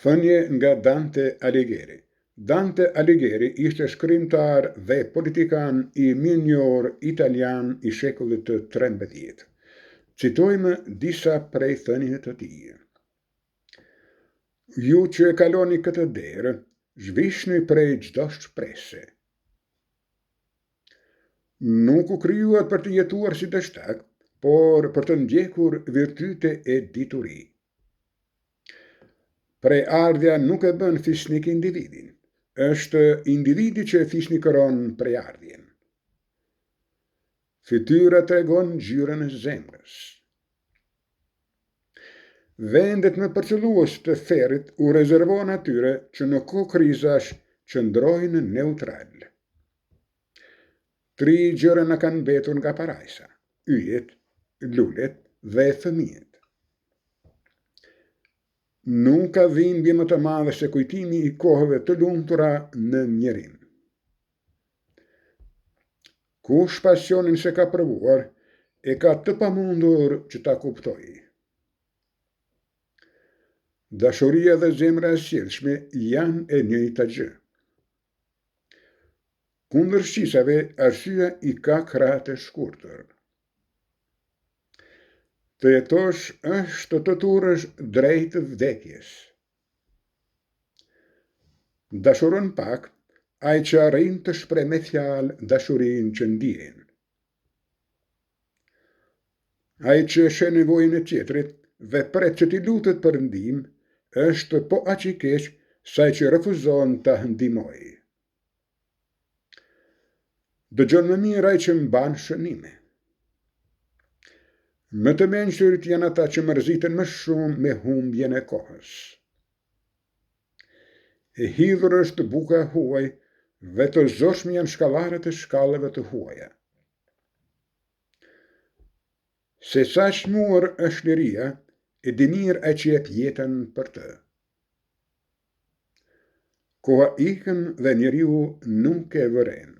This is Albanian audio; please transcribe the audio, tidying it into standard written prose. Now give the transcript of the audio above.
Thënie nga Dante Alighieri. Dante Alighieri ishte shkrimtar dhe politikan I mirënjohur italian I shekullit të 13. Citojmë disa prej thënieve të tij. Ju që e kaloni këtë derë, zhvishni prej çdo shprese. Nuk u krijuat për të jetuar si dështak, por për të ndjekur virtyte e dituri. Prej ardhja nuk e bën fisnik individin, është individi që fisnikëron prej ardhjen. Fytyra tregon ngjyrën e zemrës. Vendet më përcjellues të ferrit u rezervohen atyre që në kohë krizash qëndrojnë neutral. 3 gjëra na kanë mbetur nga parajsa: yjet, lulet dhe fëmijët. Nuk ka dhimbje më të madhe se kujtimi I kohëve të lumtura në njerim. Kush pasionin se ka provuar, e ka të pamundur që ta kuptojë. Dashuria dhe zemra e sjellshme janë e njëjta gjë. Kundër shqisave, arsyeja I ka krah të shkurtër. Të jetosh është të turrësh drejt vdekjes. Dashuron pak ai që arrin të shpreh me fjalë dashurinë që ndjen. Ai që sheh nevojën e tjetrit dhe pret që t'i lutet për ndihmë, është po aq I keq sa ai që refuzon ta ndihmojë. Dëgjon më mirë ai që mban shënime. Më të mençurit janë ata që mërziten më shumë me humbjen e kohës. E hidhur është buka e huaj dhe të zoshme janë shkallarët e shkallëve të huaja. Se sa shmuar është liria, e dinir ai që jep jetën për të. Koha ikën dhe njeriu nuk e vëren.